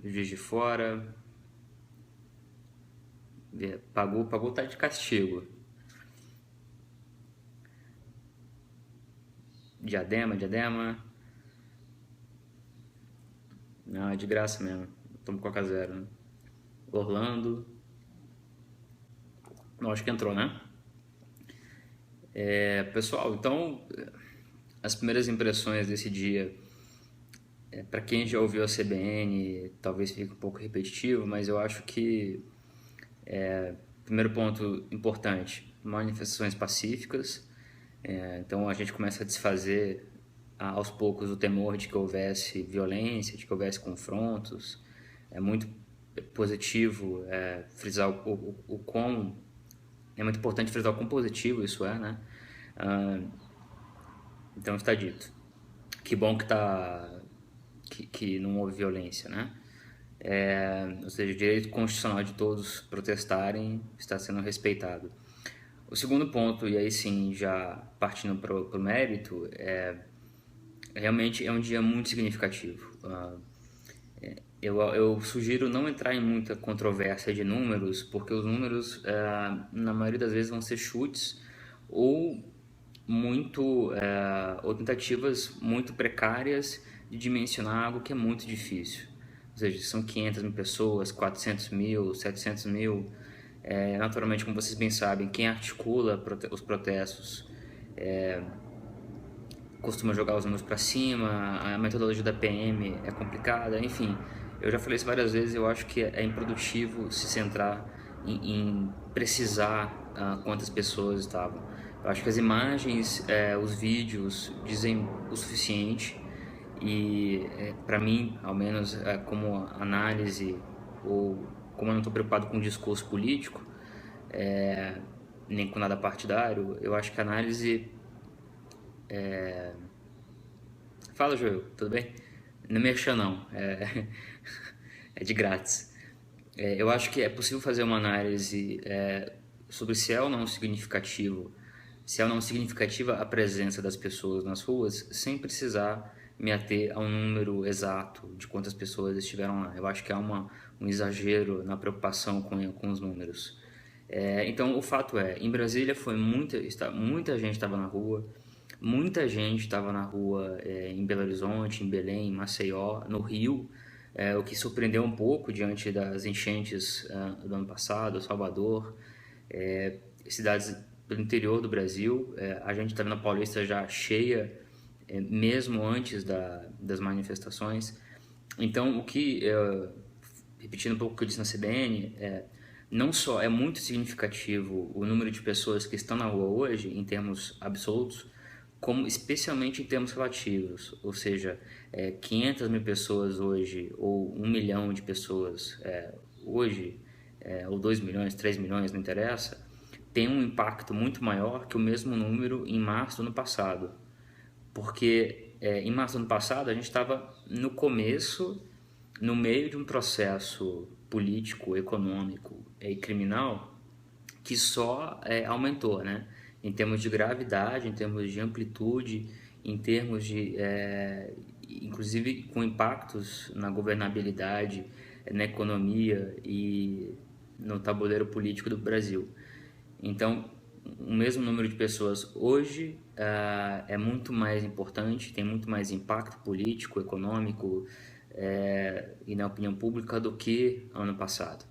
Juiz de Fora, pagou tá de castigo. Diadema, não, é de graça mesmo, tomo Coca Zero, né? Orlando, não, acho que entrou, né? Pessoal, então, as primeiras impressões desse dia, para quem já ouviu a CBN, talvez fique um pouco repetitivo, mas eu acho que, primeiro ponto importante, manifestações pacíficas. Então a gente começa a desfazer aos poucos o temor de que houvesse violência, de que houvesse confrontos. É muito positivo frisar o quão... É muito importante frisar o quão positivo isso é, né? Ah, então está dito. Que bom que não houve violência, né? Ou seja, o direito constitucional de todos protestarem está sendo respeitado. O segundo ponto, e aí sim, já partindo para o mérito, realmente é um dia muito significativo. Eu sugiro não entrar em muita controvérsia de números, porque os números, na maioria das vezes, vão ser chutes ou ou tentativas muito precárias de dimensionar algo que é muito difícil. Ou seja, são 500 mil pessoas, 400 mil, 700 mil. Naturalmente, como vocês bem sabem, quem articula os protestos costuma jogar os números para cima, a metodologia da PM é complicada, enfim. Eu já falei isso várias vezes, eu acho que é improdutivo se centrar em precisar quantas pessoas estavam. Eu acho que as imagens, os vídeos dizem o suficiente e para mim, ao menos como análise ou como eu não estou preocupado com o discurso político, nem com nada partidário, eu acho que a análise... Fala, Joel, tudo bem? Não me mexa não, é de grátis. Eu acho que é possível fazer uma análise sobre se é ou não significativo, se é ou não significativa a presença das pessoas nas ruas, sem precisar me ater a um número exato de quantas pessoas estiveram lá. Eu acho que há um exagero na preocupação com os números. Então, o fato é, em Brasília muita gente estava na rua, muita gente estava na rua em Belo Horizonte, em Belém, em Maceió, no Rio, o que surpreendeu um pouco diante das enchentes do ano passado, Salvador, cidades do interior do Brasil. A gente está vendo a Paulista já cheia, mesmo antes das manifestações. Então, repetindo um pouco o que eu disse na CBN, não só é muito significativo o número de pessoas que estão na rua hoje, em termos absolutos, como especialmente em termos relativos, ou seja, 500 mil pessoas hoje, ou 1 milhão de pessoas hoje, ou 2 milhões, 3 milhões, não interessa, tem um impacto muito maior que o mesmo número em março do ano passado. Porque em março do ano passado a gente estava no começo, no meio de um processo político, econômico e criminal que só aumentou, né? Em termos de gravidade, em termos de amplitude, em termos de, inclusive com impactos na governabilidade, na economia e no tabuleiro político do Brasil. Então, o mesmo número de pessoas hoje é muito mais importante, tem muito mais impacto político, econômico e na opinião pública do que ano passado.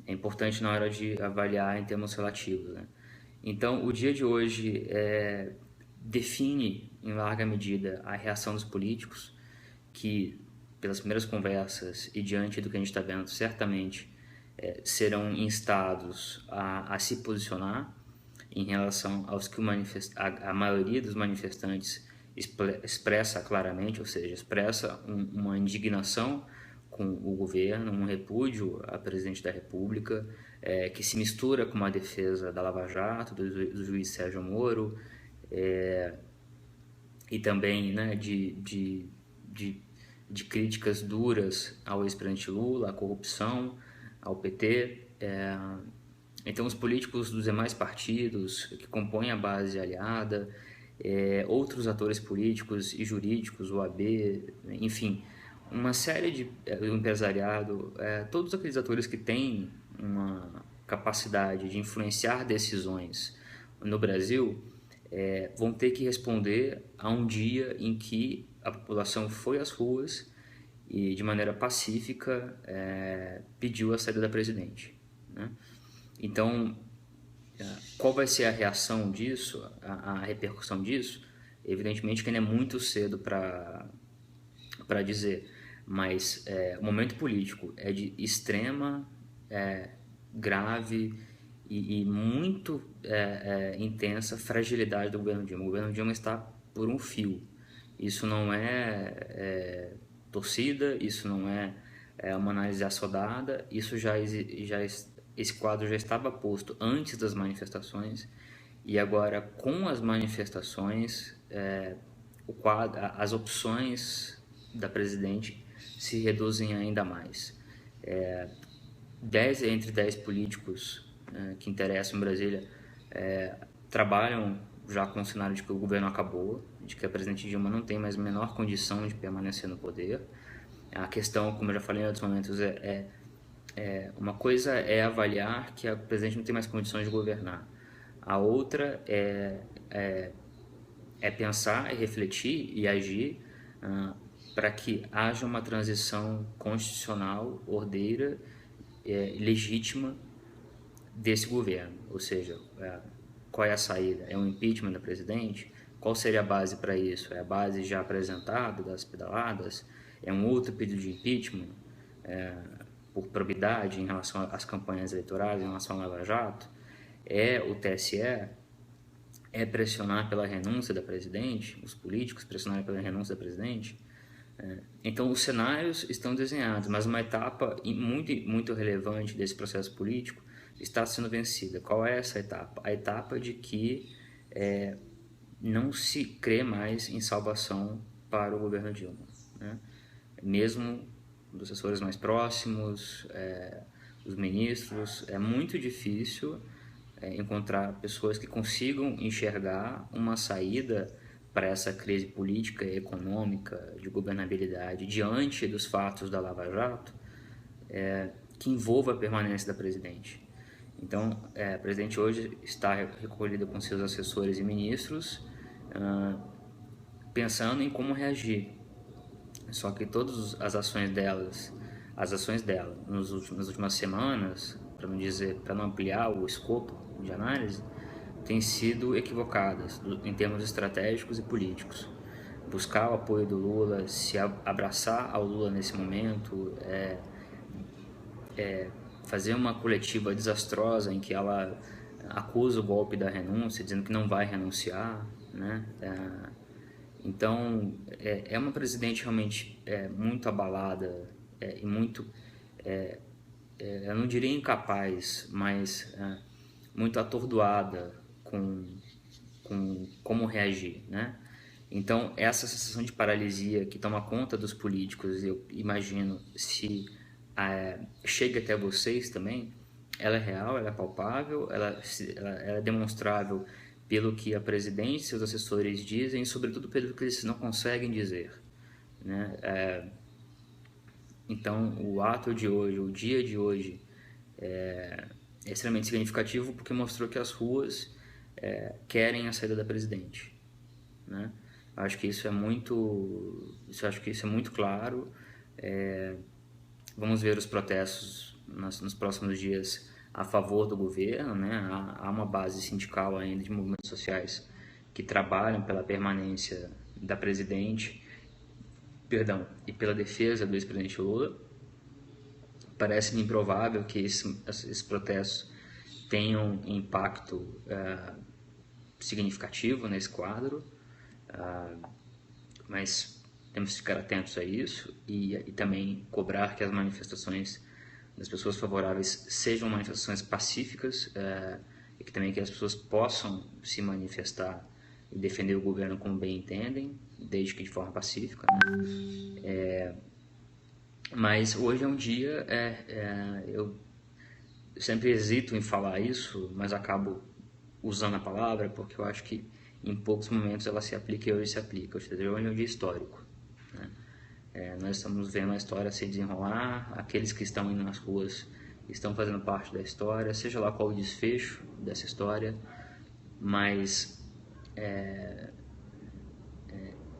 É importante na hora de avaliar em termos relativos, né? Então, o dia de hoje define, em larga medida, a reação dos políticos, que, pelas primeiras conversas e diante do que a gente está vendo, certamente serão instados a se posicionar em relação aos que a maioria dos manifestantes expressa claramente, ou seja, expressa uma indignação com o governo, um repúdio a presidente da República, que se mistura com uma defesa da Lava Jato, do juiz Sérgio Moro, e também, né, de críticas duras ao ex-presidente Lula, à corrupção, ao PT. Então, os políticos dos demais partidos que compõem a base aliada, outros atores políticos e jurídicos, o AB, enfim, uma série de do empresariado, todos aqueles atores que têm uma capacidade de influenciar decisões no Brasil vão ter que responder a um dia em que a população foi às ruas e de maneira pacífica pediu a saída da presidente, né? Então, qual vai ser a reação disso, a repercussão disso? Evidentemente que ainda é muito cedo para dizer, mas o momento político é de extrema, grave e muito intensa fragilidade do governo Dilma. O governo Dilma está por um fio. Isso não é torcida, isso não é uma análise assodada, isso esse quadro já estava posto antes das manifestações e agora com as manifestações as opções da presidente se reduzem ainda mais. 10 entre 10 políticos que interessam em Brasília trabalham já com o cenário de que o governo acabou, de que a presidente Dilma não tem mais a menor condição de permanecer no poder. A questão, como eu já falei em outros momentos, uma coisa é avaliar que a presidente não tem mais condições de governar. A outra é pensar e refletir e agir para que haja uma transição constitucional, ordeira, legítima desse governo. Ou seja, qual é a saída? É um impeachment da presidente? Qual seria a base para isso? É a base já apresentada das pedaladas? É um outro pedido de impeachment por probidade em relação às campanhas eleitorais, em relação ao Lava Jato? É o TSE? É pressionar pela renúncia da presidente? Os políticos pressionarem pela renúncia da presidente? Então, os cenários estão desenhados, mas uma etapa muito, muito relevante desse processo político está sendo vencida. Qual é essa etapa? A etapa de que não se crê mais em salvação para o governo Dilma, né? Mesmo dos assessores mais próximos, os ministros, é muito difícil encontrar pessoas que consigam enxergar uma saída para essa crise política e econômica de governabilidade diante dos fatos da Lava Jato que envolva a permanência da presidente. Então, a presidente hoje está recolhida com seus assessores e ministros pensando em como reagir. Só que todas as ações dela nas últimas semanas, para não ampliar o escopo de análise, têm sido equivocadas em termos estratégicos e políticos. Buscar o apoio do Lula, se abraçar ao Lula nesse momento, fazer uma coletiva desastrosa em que ela acusa o golpe da renúncia, dizendo que não vai renunciar, né? Então, é uma presidente realmente muito abalada e muito, eu não diria incapaz, mas muito atordoada com como reagir, né? Então, essa sensação de paralisia que toma conta dos políticos, eu imagino, se chega até vocês também, ela é real, ela é palpável, ela é demonstrável pelo que a presidente e seus assessores dizem, e sobretudo pelo que eles não conseguem dizer, né? Então, o ato de hoje, o dia de hoje, é extremamente significativo porque mostrou que as ruas querem a saída da presidente, né? Acho que isso é muito claro. Vamos ver os protestos nos próximos dias a favor do governo, né? Há uma base sindical ainda de movimentos sociais que trabalham pela permanência da presidente, e pela defesa do ex-presidente Lula. Parece-me improvável que esses protestos tenham impacto significativo nesse quadro, mas temos que ficar atentos a isso e também cobrar que as manifestações das pessoas favoráveis sejam manifestações pacíficas e que as pessoas possam se manifestar e defender o governo como bem entendem, desde que de forma pacífica, né? Mas hoje é um dia, eu sempre hesito em falar isso, mas acabo usando a palavra porque eu acho que em poucos momentos ela se aplica e hoje se aplica. Ou seja, hoje é um dia histórico, né? Nós estamos vendo a história se desenrolar, aqueles que estão indo nas ruas estão fazendo parte da história, seja lá qual o desfecho dessa história, mas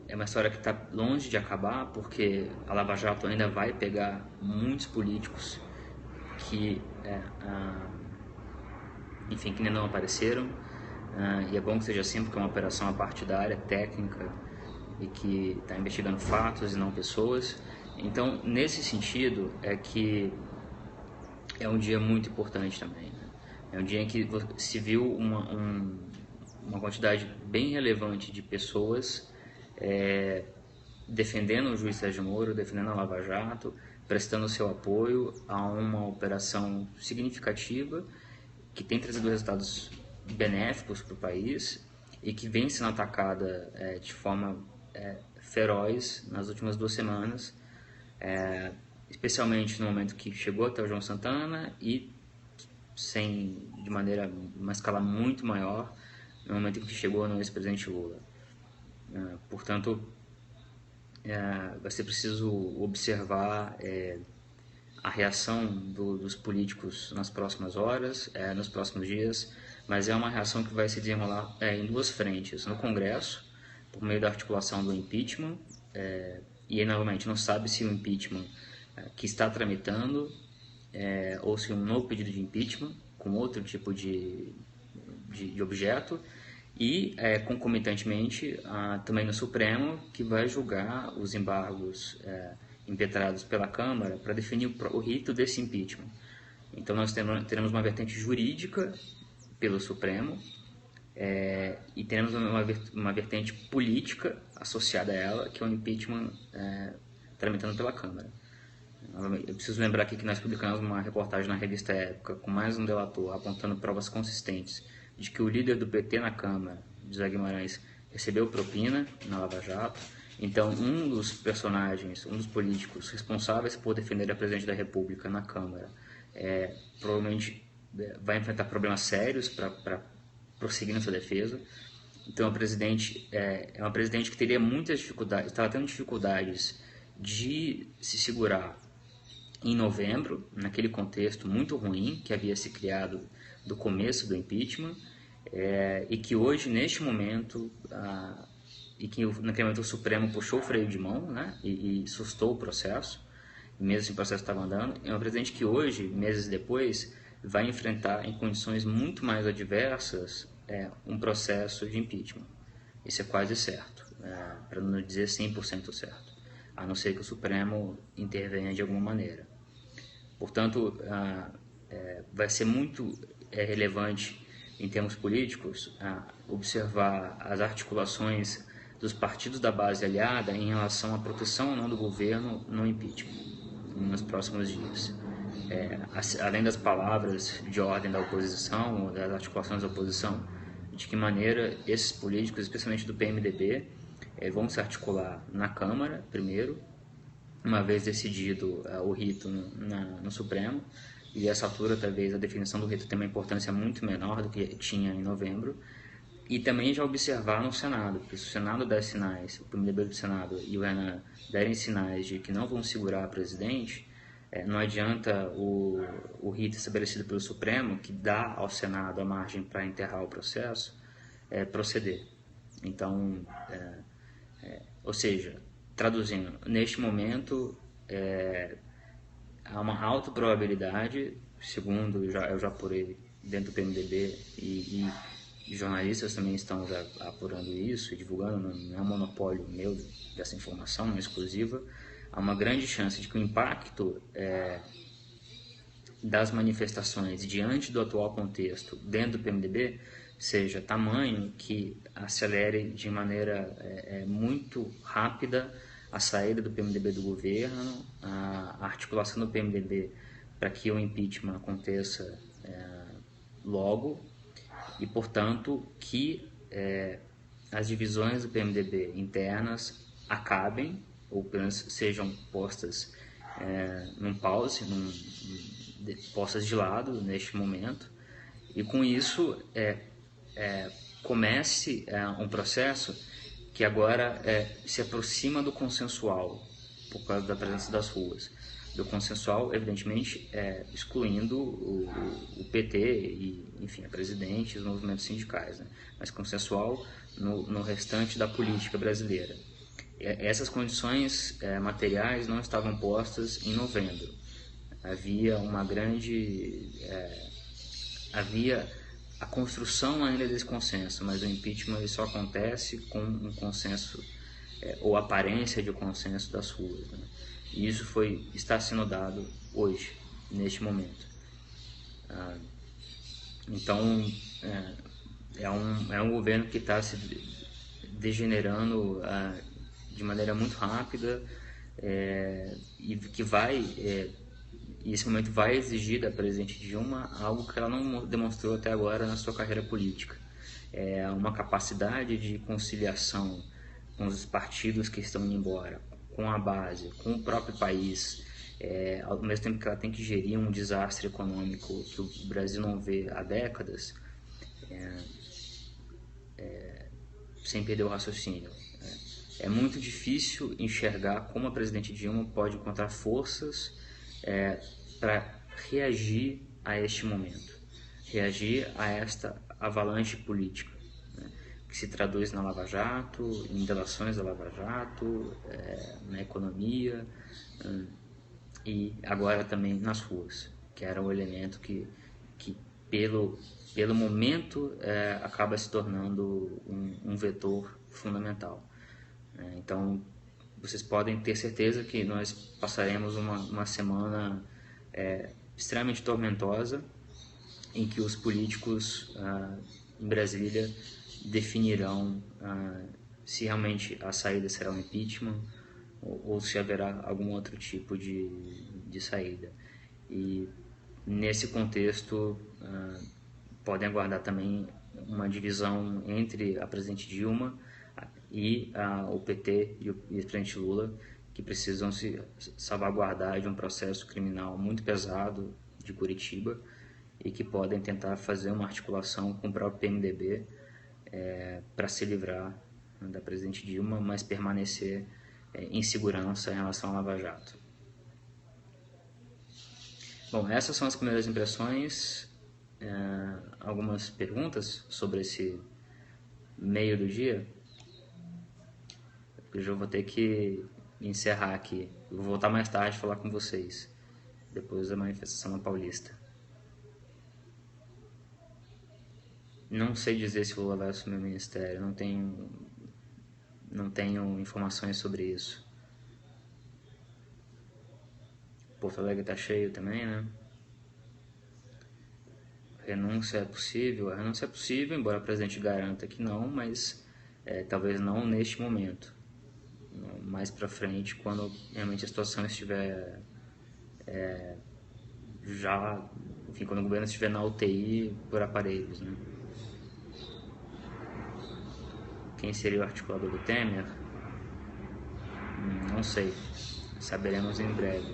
é uma história que está longe de acabar, porque a Lava Jato ainda vai pegar muitos políticos que, enfim, que ainda não apareceram, e é bom que seja assim, porque é uma operação apartidária, técnica, e que está investigando fatos e não pessoas. Então, nesse sentido, é que é um dia muito importante também, né? É um dia em que se viu uma quantidade bem relevante de pessoas defendendo o juiz Sérgio Moro, defendendo a Lava Jato, prestando seu apoio a uma operação significativa que tem trazido resultados benéficos para o país e que vem sendo atacada de forma feroz nas últimas 2 semanas, especialmente no momento que chegou até o João Santana e de uma escala muito maior no momento em que chegou no ex-presidente Lula. Portanto, vai ser preciso observar a reação dos políticos nas próximas horas, nos próximos dias, mas é uma reação que vai se desenrolar em 2 frentes. No Congresso, por meio da articulação do impeachment, e aí, novamente, não sabe se o impeachment que está tramitando ou se um novo pedido de impeachment com outro tipo de objeto, e concomitantemente também no Supremo, que vai julgar os embargos impetrados pela Câmara para definir o rito desse impeachment. Então nós teremos uma vertente jurídica pelo Supremo e teremos uma vertente política associada a ela, que é o impeachment tramitando pela Câmara. Eu preciso lembrar aqui que nós publicamos uma reportagem na revista Época com mais um delator apontando provas consistentes de que o líder do PT na Câmara, José Guimarães, recebeu propina na Lava Jato. Então, um dos personagens, um dos políticos responsáveis por defender a presidente da República na Câmara, provavelmente vai enfrentar problemas sérios para prosseguir na sua defesa. Então, é uma presidente que teria muitas dificuldades, estava tendo dificuldades de se segurar em novembro, naquele contexto muito ruim que havia se criado do começo do impeachment, e que hoje, neste momento, e que naquele momento o Supremo puxou o freio de mão, né, e sustou o processo, mesmo assim o processo estava andando. É um presidente que hoje, meses depois, vai enfrentar em condições muito mais adversas um processo de impeachment. Isso é quase certo, para não dizer 100% certo, a não ser que o Supremo intervenha de alguma maneira. Portanto, vai ser muito relevante em termos políticos observar as articulações dos partidos da base aliada em relação à proteção ou não do governo no impeachment nos próximos dias. Além das palavras de ordem da oposição ou das articulações da oposição, de que maneira esses políticos, especialmente do PMDB, vão se articular na Câmara primeiro, uma vez decidido o rito no Supremo, e a essa altura talvez a definição do rito tem uma importância muito menor do que tinha em novembro, e também já observar no Senado, porque se o Senado der sinais, o PMDB do Senado e o Renan derem sinais de que não vão segurar a presidente, não adianta o rito estabelecido pelo Supremo, que dá ao Senado a margem para enterrar o processo, proceder. Então, ou seja, traduzindo, neste momento há uma alta probabilidade, segundo eu já apurei dentro do PMDB e jornalistas também estão já apurando isso e divulgando, não é um monopólio meu dessa informação, não é exclusiva, há uma grande chance de que o impacto das manifestações diante do atual contexto dentro do PMDB seja tamanho que acelere de maneira muito rápida a saída do PMDB do governo, a articulação do PMDB para que o impeachment aconteça logo e, portanto, que as divisões do PMDB internas acabem ou pelo menos sejam postas num pause, postas de lado neste momento, e com isso comece um processo que agora se aproxima do consensual, por causa da presença das ruas. Do consensual, evidentemente, excluindo o PT e, enfim, a presidente e os movimentos sindicais, né? Mas consensual no restante da política brasileira. Essas condições materiais não estavam postas em novembro. Havia uma grande... havia a construção ainda desse consenso, mas o impeachment ele só acontece com um consenso ou aparência de consenso das ruas, né? E isso está sendo dado hoje, neste momento. Então, é um governo que está se degenerando de maneira muito rápida e que e esse momento vai exigir da presidente Dilma algo que ela não demonstrou até agora na sua carreira política. Uma capacidade de conciliação com os partidos que estão indo embora, com a base, com o próprio país, ao mesmo tempo que ela tem que gerir um desastre econômico que o Brasil não vê há décadas, sem perder o raciocínio. É muito difícil enxergar como a presidente Dilma pode encontrar forças para reagir a este momento, reagir a esta avalanche política, né, que se traduz na Lava Jato, em delações da Lava Jato, na economia e agora também nas ruas, que era um elemento que pelo momento acaba se tornando um vetor fundamental. Então, vocês podem ter certeza que nós passaremos uma semana extremamente tormentosa, em que os políticos em Brasília definirão se realmente a saída será um impeachment ou se haverá algum outro tipo de saída. E nesse contexto podem aguardar também uma divisão entre a presidente Dilma e o PT e o presidente Lula, que precisam se salvaguardar de um processo criminal muito pesado de Curitiba e que podem tentar fazer uma articulação com o próprio PMDB para se livrar da presidente Dilma, mas permanecer em segurança em relação à Lava Jato. Bom, essas são as primeiras impressões. Algumas perguntas sobre esse meio do dia. Eu já vou ter que encerrar aqui. Eu vou voltar mais tarde falar com vocês, depois da manifestação na Paulista. Não sei dizer se o Lula vai assumir o ministério, não tenho informações sobre isso. Porto Alegre está cheio também, né? Renúncia é possível? A renúncia é possível, embora o presidente garanta que não, mas talvez não neste momento. Mais para frente, quando realmente a situação estiver quando o governo estiver na UTI por aparelhos, né? Quem seria o articulador do Temer? Não sei, saberemos em breve.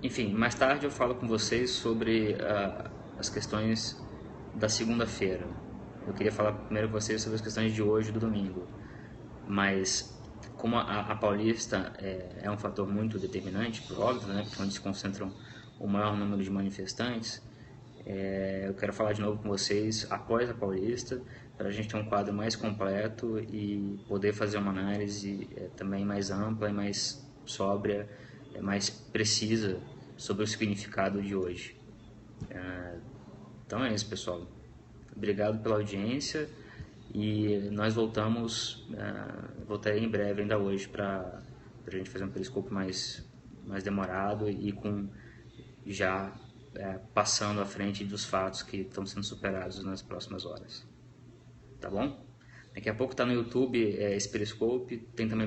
Enfim, mais tarde eu falo com vocês sobre as questões da segunda-feira. Eu queria falar primeiro com vocês sobre as questões de hoje e do domingo, mas como a Paulista é um fator muito determinante, por óbvio, né, porque é onde se concentram o maior número de manifestantes, eu quero falar de novo com vocês após a Paulista, para a gente ter um quadro mais completo e poder fazer uma análise também mais ampla e mais sóbria, mais precisa sobre o significado de hoje. Então é isso, pessoal. Obrigado pela audiência e nós voltarei em breve ainda hoje para a gente fazer um periscópio mais demorado e com já passando à frente dos fatos que estão sendo superados nas próximas horas. Tá bom? Daqui a pouco está no YouTube esse periscópio, tem também